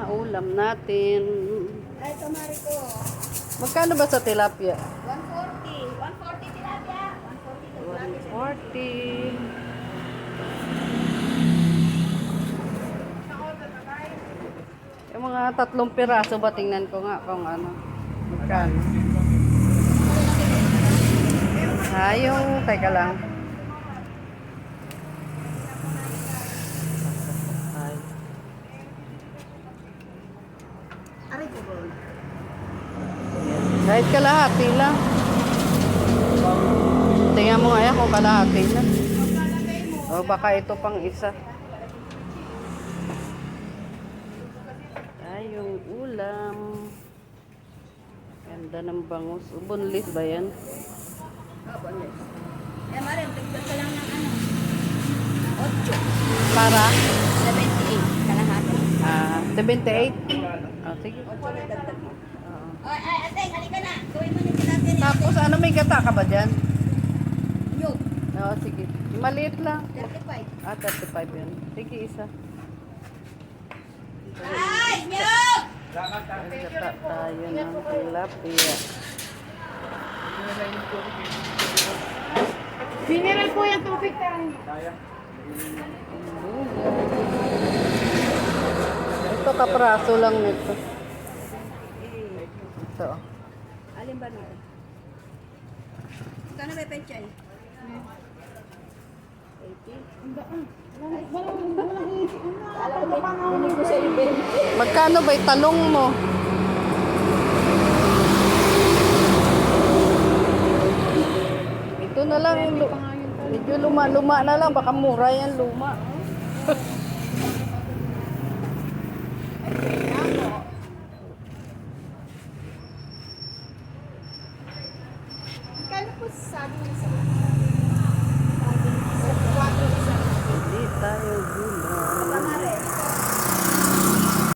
ulam natin. Ay, tamari ko. Magkano ba sa tilapia? 140. 140 tilapia. 140 tilapia. 140. Yung mga 3 piraso ba, tingnan ko nga kung ano. Magkano. Yung, teka lang. Aray ko ba? Kahit kalahati lang. Tingnan mo nga yan kung kalahati na. O baka ito pang isa. Ay, yung ulam. Ganda ng bangus. Bunlis ba yan? Boneless. Eh, Mariam, tignan ko lang ng ano. 8. Para? 78. Kalahati. 78? Sige. 8 na dagdag mo. Oo. Ay, ate, halika na. Gawin mo na tilapia niya. Tapos ano, may gata ka ba dyan? Yo, Oo, sige. Maliit lang. 35. 35 yun. Sige, isa. Ay, nyo! May gata tayo ng tilapia. Mineral po yung tubig tayo. Ito, kapraso lang nito. Ito. Alin ba na? Kano ba pechay? 80. Alam mo pa nga ko sa event. Magkano ba yung talong mo? Ito na lang. Medyo luma-luma na lang. Baka mura yan luma. Kano po sabi niya sa